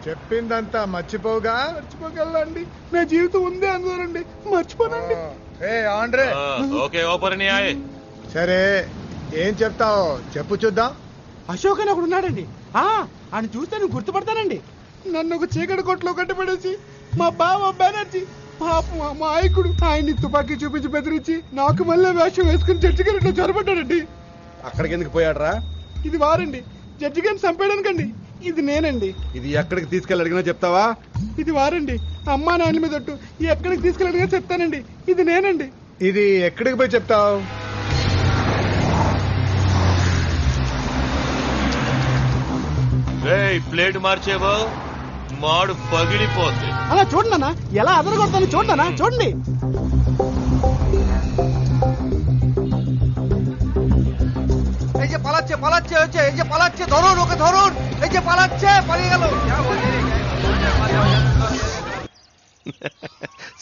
చెప్పిందంతా మర్చిపోగలండి. నా జీవితం ఉంది అందులోనండి, మర్చిపోనండి. సరే ఏం చెప్తావు చెప్పు చూద్దాం. అశోక్ అని ఒకడు ఉన్నాడండి. ఆయన చూస్తే నేను గుర్తుపడతానండి. నన్ను ఒక చీకటి కొట్లో కట్టబడేసి మా బావ బెనర్జీ పాపం మా మాయకుడు ఆయన్ని తుపాకీ చూపించి బెదిరించి నాకు మళ్ళీ వేషం వేసుకుని జడ్జి గారిలో చొరబడ్డాడండి. అక్కడికి ఎందుకు పోయాడరా? ఇది వారండి, జడ్జి గారిని చంపేయడానికండి. ఇది నేనండి. ఇది ఎక్కడికి తీసుకెళ్ళి అడిగినా చెప్తావా? ఇది వారండి, అమ్మా నాయన మీద ఒట్టు. ఎక్కడికి తీసుకెళ్ళడిగా చెప్తానండి. ఇది నేనండి. ఇది ఎక్కడికి పోయి చెప్తావు? ప్లేట్ మార్చేవో మాడు పగిలిపోతుంది. అలా చూడన్నా ఎలా అదరగొడతాను, చూడన్నా చూడండి. এই যে পালাচ্ছে পালাচ্ছে হচ্ছে, এই যে পালাচ্ছে, ধরুন ওকে ধরুন, এই যে পালাচ্ছে, পালিয়ে গেল।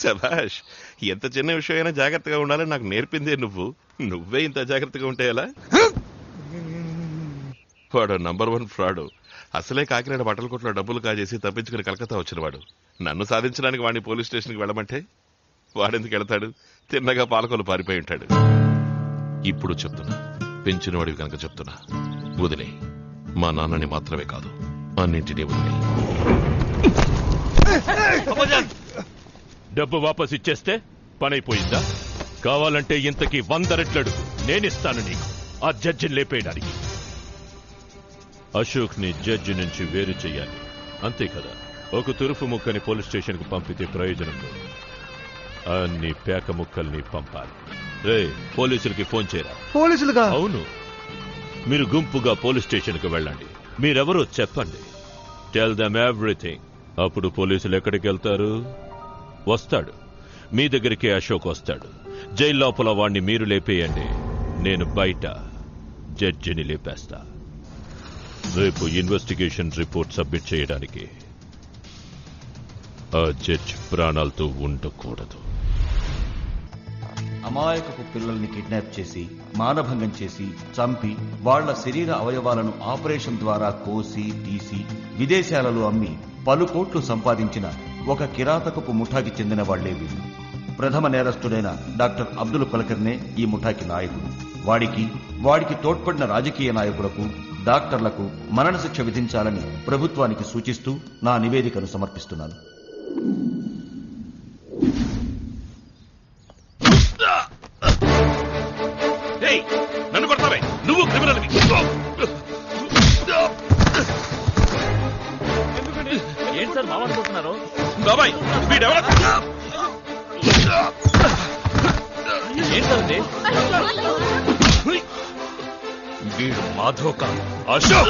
శభాష్, ఎంత చిన్న విషయం అయినా జాగ్రత్తగా ఉండాలని నాకు నేర్పిందే నువ్వే ఇంత జాగ్రత్తగా ఉంటే ఎలా? వాడు నంబర్ 1 ఫ్రాడ్. అసలే కాకినాడ బట్టల కొట్లో డబ్బులు కాజేసి తప్పించుకుని కలకత్తా వచ్చినవాడు. నన్ను సాధించడానికి వాడిని పోలీస్ స్టేషన్కి వెళ్ళమంటే వాడెందుకు వెళతాడు? తిన్నగా పాలకొలు పారిపోయి ఉంటాడు. ఇప్పుడు చెప్తున్నా, పెంచినవాడివి కనుక చెప్తున్నా, వదిలే. మా నాన్నని మాత్రమే కాదు, అన్నింటినీ వదిలే. డబ్బు వాపస్ ఇచ్చేస్తే పనైపోయిందా? కావాలంటే ఇంతకీ 100 రెట్లడు నేనిస్తాను నీకు, ఆ జడ్జిని లేపేయడానికి. అశోక్ ని జడ్జి నుంచి వేరు చెయ్యాలి, అంతే కదా? ఒక తురుపు ముక్కని పోలీస్ స్టేషన్ కు పంపితే ప్రయోజనం లేదు, అన్ని పేక ముక్కల్ని పంపాలి. రే, పోలీసులకి ఫోన్ చేయరా. పోలీసులుగా? అవును, మీరు గుంపుగా పోలీస్ స్టేషన్ కు వెళ్ళండి. మీరెవరో చెప్పండి, టెల్ దెమ్ ఎవ్రీథింగ్. అప్పుడు పోలీసులు ఎక్కడికి వెళ్తారు? వస్తాడు మీ దగ్గరికి, అశోక్ వస్తాడు. జైలు లోపల వాణ్ణి మీరు లేపేయండి, నేను బయట జడ్జిని లేపేస్తా. రేపు ఇన్వెస్టిగేషన్ రిపోర్ట్ సబ్మిట్ చేయడానికి ఆ జడ్జి ప్రాణాలతో ఉండకూడదు. అమాయకపు పిల్లల్ని కిడ్నాప్ చేసి, మానభంగం చేసి, చంపి, వాళ్ల శరీర అవయవాలను ఆపరేషన్ ద్వారా కోసి తీసి విదేశాలలో అమ్మి పలు కోట్లు సంపాదించిన ఒక కిరాతకపు ముఠాకి చెందిన వాళ్లే వీళ్ళు. ప్రథమ నేరస్తుడైన డాక్టర్ అబ్దుల్ కలకర్నే ఈ ముఠాకి నాయకుడు. వాడికి తోడ్పడిన రాజకీయ నాయకులకు, డాక్టర్లకు మరణశిక్ష విధించాలని ప్రభుత్వానికి సూచిస్తూ నా నివేదికను సమర్పిస్తున్నాను. నన్ను కొడతావే, నువ్వు క్రిమినల్వి. ఏం సార్ మాట్లాడుకుంటున్నారు? బాబాయ్, వీడెవడ? ఏంటండి వీడు? మాధవ్ కాదు, అశోక్.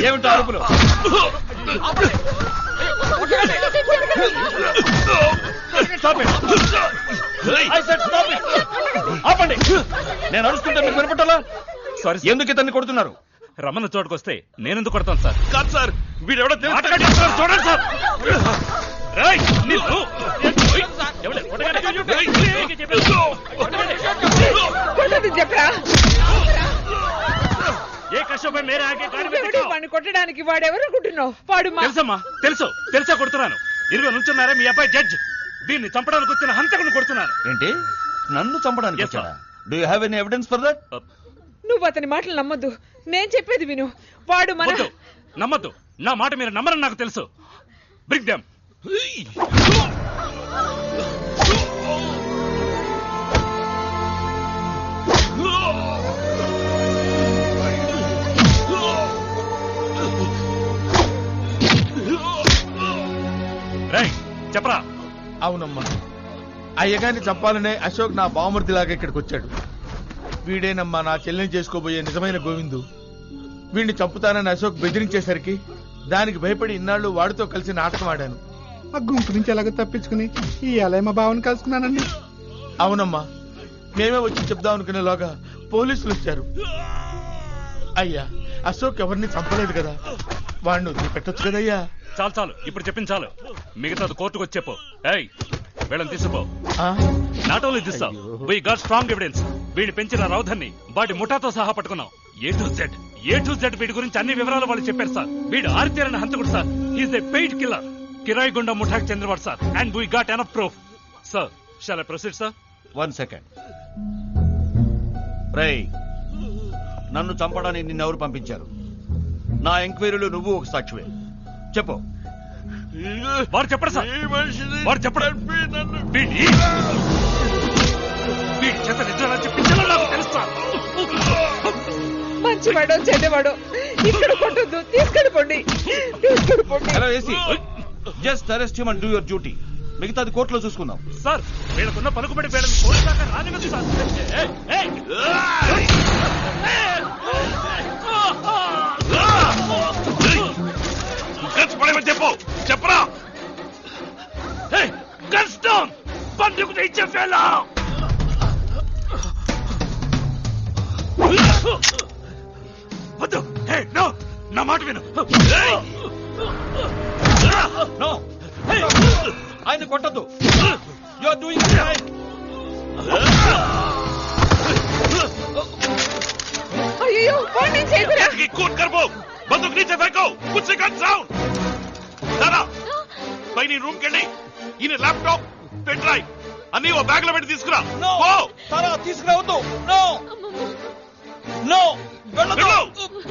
ఏమిటో అరుపులు? ఆపండి, నేను అరుస్తుంటే మీకు వినపట్టాలా? సారీ, ఎందుకు ఇతన్ని కొడుతున్నారు? రమణ చోటుకొస్తే నేనెందుకు కొడతాను సార్? కాదు సార్, వీడెవడో చూడండి సార్. ఏ కష్టపై మేరే ఆగే వాడిని కొట్టడానికి వాడెవరనుకుంటున్నావు? వాడు తెలుసమ్మా, తెలుసా కొడుతున్నాను. 20 నుంచున్నారా మీ అబ్బాయి జడ్జ్? దీన్ని చంపడానికి వచ్చిన హంతకుని కొడుతున్నాను. ఏంటి, నన్ను చంపడానికి వచ్చాడా? Do you have any evidence for that? నువ్వు అతని మాటలు నమ్మద్దు, నేను చెప్పేది విను. వాడు నమ్మద్దు, నా మాట మీరు నమ్మరని నాకు తెలుసు. Bring them. చెప్పరా. అవునమ్మా, అయ్యగారిని చంపాలనే అశోక్ నా బావమర్దిలాగా ఇక్కడికి వచ్చాడు. వీడేనమ్మా నా చెల్లెని చేసుకోబోయే నిజమైన గోవిందు. వీడిని చంపుతానని అశోక్ బెదిరించేసరికి దానికి భయపడి ఇన్నాళ్ళు వాడితో కలిసి నాటకం ఆడాను. ఆ గుంపు నుంచి ఎలాగో తప్పించుకుని ఈ ఎలా మా బావని కలుసుకున్నానండి. అవునమ్మా, మేమే వచ్చి చెప్దాం అనుకునేలోగా పోలీసులు వచ్చారు. అయ్యా, అశోక్ ఎవరిని చంపలేదు కదా, వాడిని వదిలిపెట్టొచ్చు కదయ్యా. చాలు, ఇప్పుడు చెప్పింది చాలు. మిగతాది కోర్టుకు వచ్చేపో. వీళ్ళని తీసుకో. Not only this, we got strong evidence. వీడిని పెంచిన రౌధన్ని వాడి ముఠాతో సహా పట్టుకున్నాం. ఏ టు జెడ్ వీడి గురించి అన్ని వివరాలు వాళ్ళు చెప్పారు సార్. వీడు ఆరితేరని హంతకుడు సార్. హీస్ ఏ పెయిడ్ కిల్లర్. కిరాయి గుండా ముఠాకి చెందినవాడు sir. And we got enough proof. Sir shawl I proceed sir? 1 second. రేయ్, నన్ను చంపడానికి నిన్నెవరు పంపించారు? నా ఎంక్వైరీలో నువ్వు ఒక సాక్షివే. చెప్పు. వాడు చెప్పడు సార్. వాడు చెప్పడు. వీడి చేత నిజంగా చెప్పించాలో నాకు తెలుస్తా. మంచివాడో చెడ్డవాడో ఇక్కడ కొట్టొద్దు. తీసుకెళ్ళిపోండి. Hello AC, just arrest him and do your duty. మిగతాది కోర్టులో చూసుకుందాం. సార్ వీళ్ళకున్న పలుకుబడి వీళ్ళని పోలీసు దాకా రానివ్వదు సార్. చెప్పు చెప్పరా. Guns down. బందుకు ఇచ్చే ఫెలో. వద్దు. నో, నా మాట విను. నో, ఆయన కొట్టద్దు. You are doing right. అయ్యో వాడిని చేయకురా. कूद कर वो बंदूक नीचे फेंको. कुछ से गन साउंड. दादा పైన రూమ్ కెళ్ళి ఈయన ల్యాప్టాప్ పెన్ డ్రైవ్ అన్ని ఓ బ్యాగ్ లో పెట్టి తీసుకురా. తీసుకురావద్దు. నో నో,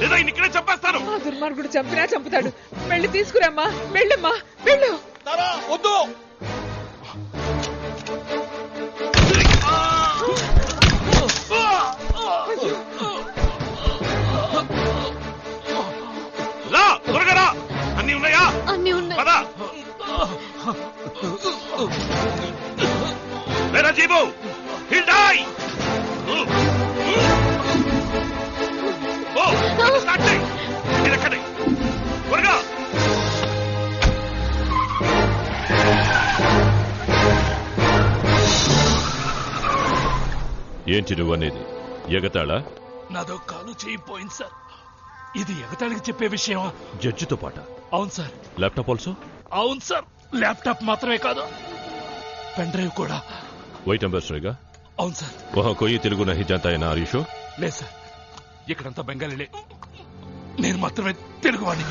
లేదా ఈయన ఇక్కడే చంపేస్తాను. ఆ దుర్మార్గుడు చంపినా చంపుతాడు. వెళ్ళి తీసుకురామ్మా. వెళ్ళమ్మా వెళ్ళు. వద్దు. రా త్వరగా రా. అన్ని ఉన్నాయా? అన్ని ఉన్నాయి. పద. మేరా జీబు he'll die. ఓ స్టార్ట్ చేయి. ఇది ఎక్కడే త్వరగా. ఏంటి నువ్వనేది? ఎగతాళా? నాదో కాలు చేయిపోయింది సార్. ఇది ఎగతాళికి చెప్పే విషయమా? జడ్జితో పాట? అవును సార్. Laptop also? అవును సార్. ల్యాప్టాప్ మాత్రమే కాదు, పెన్ డ్రైవ్ కూడా. వైట్ అంబాసిడర్గా? అవును సార్. వహా కోయి తెలుగు నహీ జాంతా హై నా ఆరీషో? లేదు సార్, ఇక్కడంతా బెంగాలీలే. నేను మాత్రమే తెలుగువాడిని.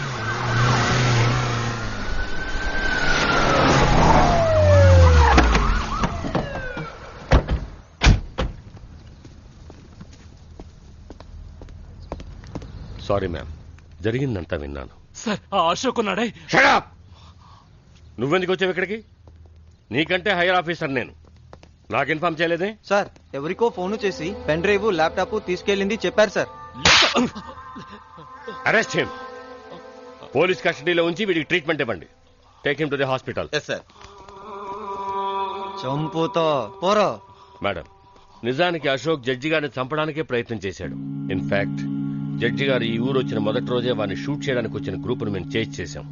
సారీ మ్యామ్, జరిగిందంతా విన్నాను. సార్ ఆ అశోక్ ఉన్నాడే. షడప్! నువ్వెందుకు వచ్చావు ఇక్కడికి? నీకంటే హైయర్ ఆఫీసర్ నేను. నాకు ఇన్ఫార్మ్ చేయలేదే? సార్ ఎవరికో ఫోన్ చేసి పెన్ డ్రైవ్ ల్యాప్టాప్ తీసుకెళ్ళింది చెప్పారు సార్. Arrest him. పోలీస్ కస్టడీలో ఉంచి వీడికి ట్రీట్మెంట్ ఇవ్వండి. Take him to the hospital. చంపుతో పోరో. మేడం, నిజానికి అశోక్ జడ్జి గారిని చంపడానికే ప్రయత్నం చేశాడు. ఇన్ఫాక్ట్ జడ్జి గారు ఈ ఊరు వచ్చిన మొదటి రోజే వారిని షూట్ చేయడానికి వచ్చిన గ్రూపును మేము చేజ్ చేశాం.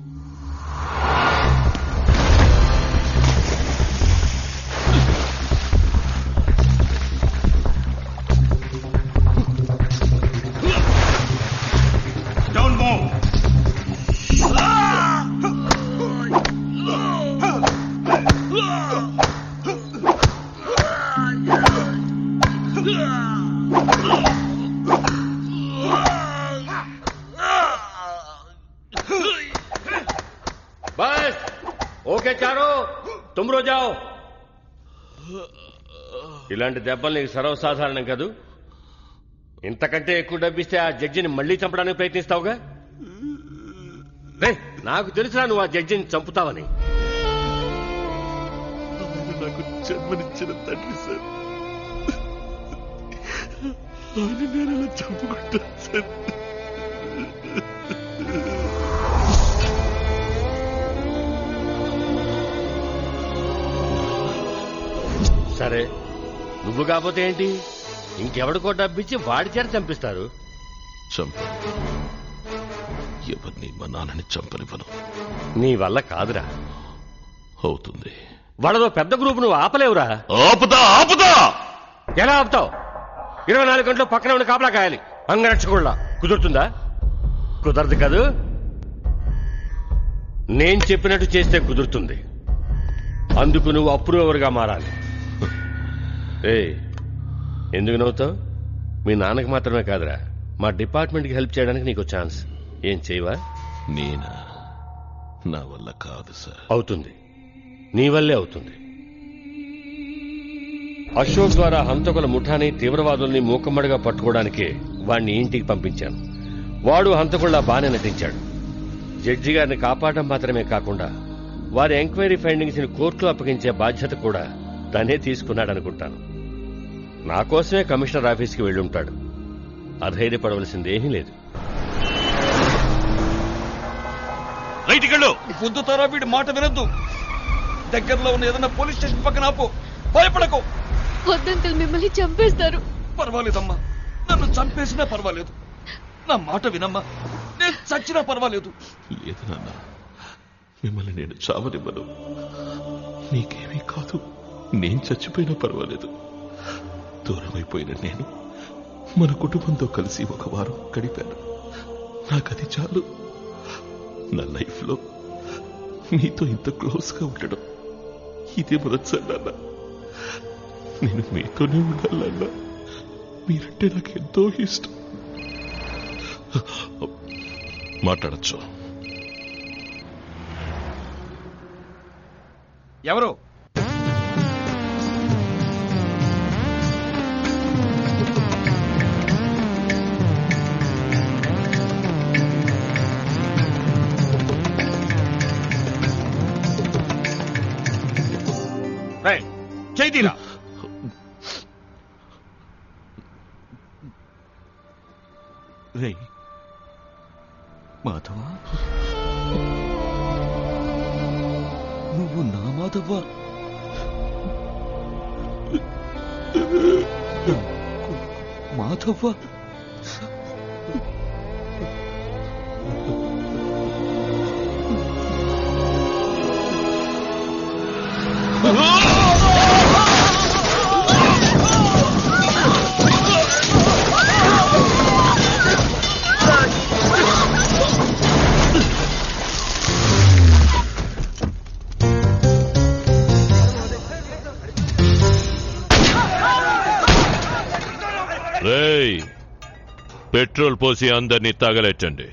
బస్ ఓకే చారో, తుమ్రో జాओ. ఇలాంటి దెబ్బలు నీకు సర్వసాధారణం కాదు. ఇంతకంటే ఎక్కువ డబ్బిస్తే ఆ జడ్జిని మళ్లీ చంపడానికి ప్రయత్నిస్తావుగా. రే, నాకు తెలుసురా నువ్వు ఆ జడ్జిని చంపుతావని. నాకు జన్మనిచ్చిన తండ్రి సార్, ఆయన నేను అలా చంపుకుంటాను సార్. సరే, నువ్వు కాకపోతే ఏంటి, ఇంకెవడికో డబ్బిచ్చి వాడి చేత చంపిస్తారు. ఎవరిని మా నాన్నని చంపనివ్వను. నీ వల్ల కాదురా. అవుతుంది. వాళ్ళదో పెద్ద గ్రూప్, నువ్వు ఆపలేవురా. ఆపుతా ఆపుతా. ఎలా ఆపుతావు? 24 గంటలు పక్కన ఉండి కాపలా కాయాలి. అంగరక్షకుళ్ళ కుదురుతుందా? కుదరదు కాదు. నేను చెప్పినట్టు చేస్తే కుదురుతుంది. అందుకు నువ్వు అప్రూవర్గా మారాలి. ఎందుకు నవ్వుతావు? మీ నాన్నకి మాత్రమే కాదురా, మా డిపార్ట్మెంట్కి హెల్ప్ చేయడానికి నీకు ఛాన్స్. ఏం చేయవా? నేనా? నా వల్ల కాదు సార్. అవుతుంది, నీ వల్లే అవుతుంది. అశోక్ ద్వారా హంతకుల ముఠాని తీవ్రవాదుల్ని మూకమ్మడిగా పట్టుకోవడానికే వాణ్ణి ఇంటికి పంపించాను. వాడు హంతకుల్లా బానే నటించాడు. జడ్జి గారిని కాపాడడం మాత్రమే కాకుండా వారి ఎంక్వైరీ ఫైండింగ్స్ ని కోర్టులో అప్పగించే బాధ్యత కూడా తనే తీసుకున్నాడనుకుంటాను. నా కోసమే కమిషనర్ ఆఫీస్కి వెళ్ళుంటాడు. అధైర్యపడవలసిందేమీ లేదు. పొద్దుతారా వీడి మాట వినొద్దు. దగ్గరలో ఉన్న ఏదైనా పోలీస్ స్టేషన్ పక్కన ఆపు. భయపడకు. వద్దంకల్, మిమ్మల్ని చంపేస్తారు. పర్వాలేదమ్మా, నన్ను చంపేసినా పర్వాలేదు. నా మాట వినమ్మా, నేను చచ్చినా పర్వాలేదు. లేదు నాన్న, మిమ్మల్ని నేను చావనివ్వను. మీకేమీ కాదు, నేను చచ్చిపోయినా పర్వాలేదు. దూరమైపోయిన నేను మన కుటుంబంతో కలిసి ఒక వారం గడిపాను. నాకది చాలు. నా లైఫ్లో మీతో ఇంత క్లోజ్గా ఉండడం ఇదే మొదటిసారి నాన్న. నేను మీతోనే ఉండాలన్నా. మీరంటే నాకు ఎంతో ఇష్టం. మాట్లాడచ్చు. ఎవరు? చేతిరా. రే మాధవా, నువ్వు నా మాధవ్వా? మాధవ్వా? రేయ్, పెట్రోల్ పోసి అందరినీ తగలెట్టండి.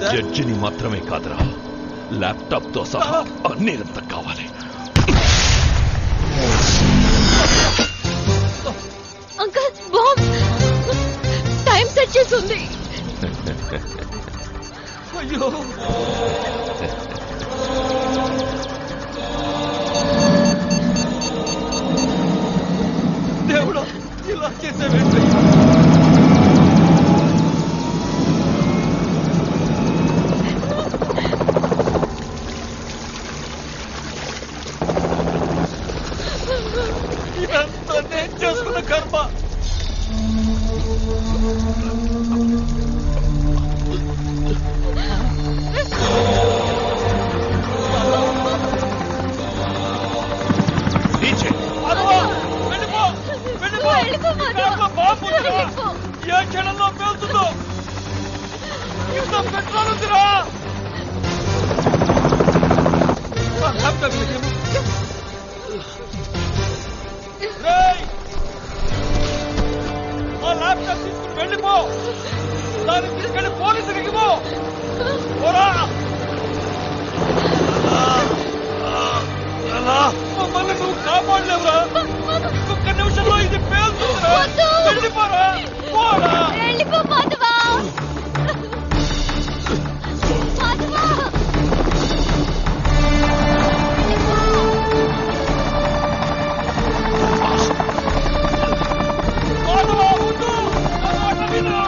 సార్? జడ్జిని మాత్రమే కాదురా, ల్యాప్టాప్ తో సహా అన్ని ఎంత కావాలి. అంకల్ బాంబ్ టైం సెట్ చేసి ఉంది. అయ్యో దేవుడా, ఇలా చేసేవేంటి? ఇదంతా నేను చేసుకున్న కర్మ. మాధవా, వెళ్ళిపో, వెళ్ళిపో. ఇంట్లో బాంబు ఉందిరా. ఏ క్షణంలో పేలుతుందో. ఇంత పెట్రోల్ ఉందిరా. ల్యాప్టాప్ ఇవ్వు. రేయ్, ఆ ల్యాప్టాప్ తీసుకుని వెళ్ళిపో. దాన్ని తీసుకెళ్లి పోలీసులకు ఇవ్వు. పోరా. మమ్మల్ని నువ్వు కాపాడలేవురా. ఒక్క నిమిషంలో ఇది పేలుతుందిరా. వెళ్ళిపోరా. పోరా. వెళ్ళిపో మాధవా. మాధవా మాధవా, వద్దు. నా మాట విను.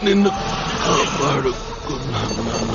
నిన్ను కాపాడుకున్నాను నాన్న.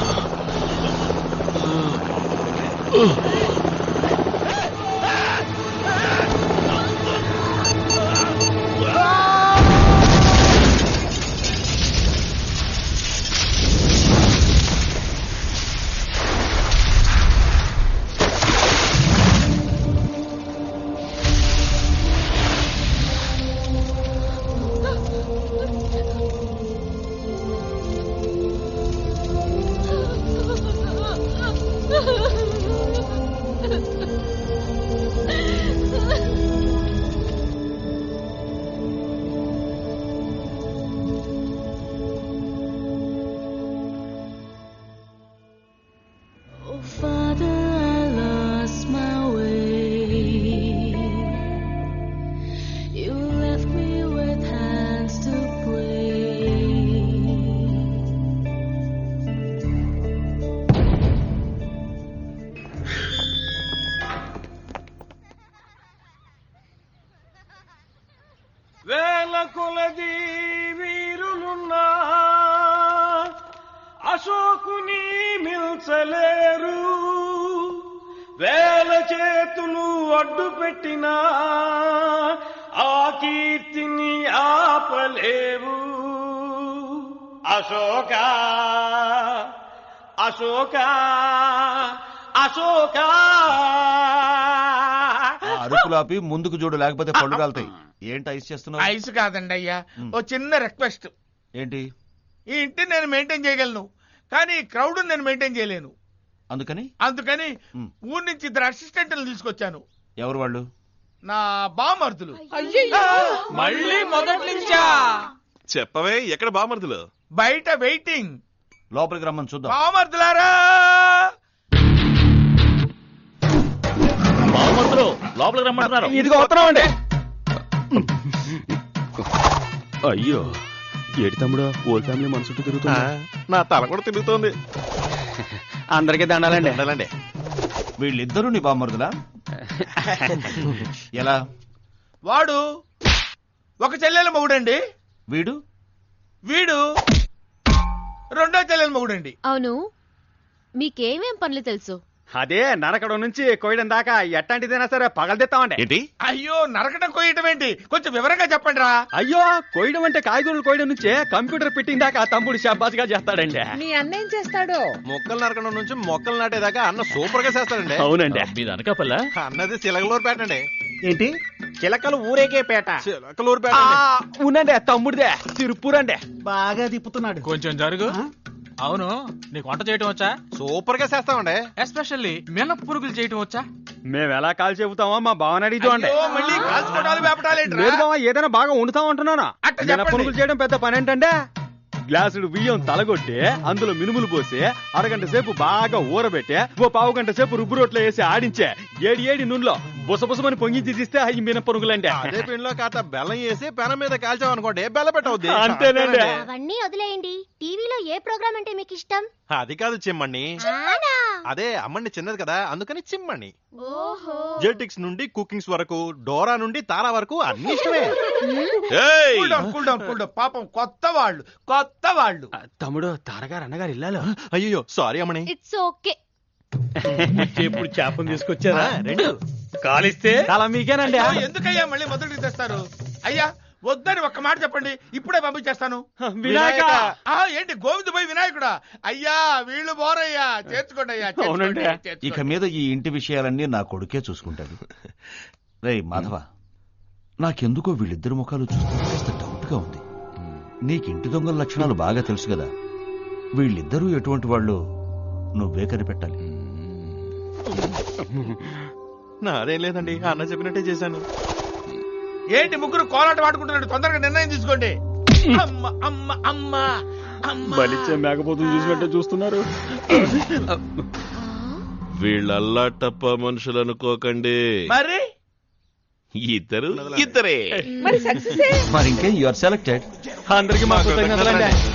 వేల కొలది వీరులున్నా అశోకుని మిల్చలేరు. వేల చేతులు అడ్డు పెట్టినా ఆ కీర్తిని ఆపలేవు. అశోక అశోక అశోక. అరుపులాపి ముందుకు చూడు, లేకపోతే పళ్ళు కాలుతాయి. ఏంటి ఐస్ చేస్తున్నావు? ఐస్ కాదండి అయ్యా, ఓ చిన్న రిక్వెస్ట్. ఏంటి? ఈ ఇంటిని నేను మెయింటైన్ చేయగలను, కానీ ఈ క్రౌడ్ నేను మెయింటైన్ చేయలేను. అందుకని ఊరి నుంచి ఇద్దరు అసిస్టెంట్లు తీసుకొచ్చాను. ఎవరు వాళ్ళు? నా బామర్దులు. మళ్ళీ మొదటి నుంచా? చెప్పవే, ఎక్కడ బామర్దులు? బయట వెయిటింగ్. లోపలికి రమ్మని చూద్దాం. బామర్దులారా, బామ్మర్తులు లోపలికి రమ్మంటున్నారు. ఇదిగో వస్తున్నామండి. అయ్యో ఏడు తమ్ముడు ఓల్ ఫ్యామిలీ మన చుట్టూ తిరుగుతుంది. నా తల కూడా తిరుగుతోంది. అందరికీ దండాలండి. ఉండాలండి. వీళ్ళిద్దరూ నీ బామ్మరుదులా? ఎలా? వాడు ఒక చెల్లెల మొగుడండి, వీడు వీడు రెండో చెల్లెల మొగుడండి. అవును, మీకేమేం పనులు తెలుసు? అదే నరకడం నుంచి కోయడం దాకా ఎట్లాంటిదైనా సరే పగలదెత్తామండి. ఏంటి? అయ్యో, నరకటం కొయ్యటం ఏంటి? కొంచెం వివరంగా చెప్పండి రా. అయ్యో కోయడం అంటే కాయగూరలు కోయడం నుంచే కంప్యూటర్ ఫిట్టింగ్ దాకా తమ్ముడు షాబాజ్గా చేస్తాడండి. మీ అన్న ఏం చేస్తాడో? మొక్కలు నరకడం నుంచి మొక్కలు నాటేదాకా అన్న సూపర్ గా చేస్తాడండి. అవునండి. మీద అనకాపల్లా అన్నది చిలకలూరు పేట అండి. ఏంటి చిలకలు ఊరేగే పేట? చిలకలూరు పేట అవునండి, తమ్ముడిదే తిరుపూరండి. బాగా తిప్పుతున్నాడు. కొంచెం జరుగు. అవును, నీకు వంట చేయటం వచ్చా? సూపర్ గా చేస్తామండి. ఎస్పెషల్లీ మినప పురుగులు చేయటం వచ్చా? మేము ఎలా కాల్ చెబుతామో మా భావన అడిగి చూడండి. అయ్యో, మళ్ళీ కాల్చుకోవడాలు వేపడాలేంట్రా? లేదు బావ, ఏదైనా బాగా వండుతాం అంటున్నానా. అట్ట చెప్పండి. పురుగులు చేయడం పెద్ద పని ఏంటంటే గ్లాసుడు బియ్యం తలగొట్టి అందులో మినుములు పోసి అరగంట సేపు బాగా ఊరబెట్టి ఓ పావు గంట సేపు రుబ్బు రోట్లో వేసి ఆడించే ఏడి నూనెలో బుసబుసమని పొంగించి తీస్తే అవి మినపరుగులండి. అదే పిండిలో కాస్త బెల్లం వేసి పెనం మీద కాల్చాం అనుకోండి, బెల్ల పెట్టవుద్ది. అంతేనండి. అవన్నీ వదిలేయండి. టీవీలో ఏ ప్రోగ్రామ్ అంటే మీకు ఇష్టం? అది కాదు చిమ్మణ్ణి. ఆనా? అదే అమ్మని చిన్నది కదా, అందుకని చిమ్మణ్ణి. ఓహో. జెటిక్స్ నుండి కుకింగ్స్ వరకు, డోరా నుండి తారా వరకు అన్ని ఇష్టమే. ఏయ్! Cool down, cool down, cool down. పాపం కొత్త వాళ్ళు. తమ్ముడు తారగారు అన్నగారు ఇల్లాలు. అయ్యో సారీ అమ్మని. It's okay. ఇప్పుడు చేపను తీసుకొచ్చారా? రెండు కాలిస్తే చాలా మీకేనండి. అయ్యో, ఎందుకయ్యా మళ్ళీ మొదటికి తెస్తారు? అయ్యా వద్దని ఒక్క మాట చెప్పండి, ఇప్పుడే పంపించేస్తాను. వినాయక. ఏంటి గోవింద్ పోయి వినాయకుడా? అయ్యా వీళ్ళు బోరయ్యా, చేర్చుకోండి అయ్యా, అవునండి. ఇక మీద ఈ ఇంటి విషయాలన్నీ నా కొడుకే చూసుకుంటాడు. రేయ్ మాధవ, నాకెందుకో వీళ్ళిద్దరు ముఖాలు చూస్తే కాస్త డౌట్ గా ఉంది. నీకింటి దొంగల లక్షణాలు బాగా తెలుసు కదా, వీళ్ళిద్దరూ ఎటువంటి వాళ్ళు నువ్వే కనిపెట్టాలి. నాదేం లేదండి, అన్న చెప్పినట్టే చేశాను. ఏంటి ముగ్గురు కోలాట ఆడుకుంటున్నాడు? తొందరగా నిర్ణయం తీసుకోండి. అమ్మ అమ్మ అమ్మ అమ్మ. బలిచ్చే మేకపోతులు చూసినట్టే చూస్తున్నారు. వీళ్ళల్లా టప్ప మనుషులు అనుకోకండి. మరి ఇద్దరే మరి సక్సెస్ మరి ఇంకే యు ఆర్ సెలెక్టెడ్. అందరికి మా కృతజ్ఞతలండి.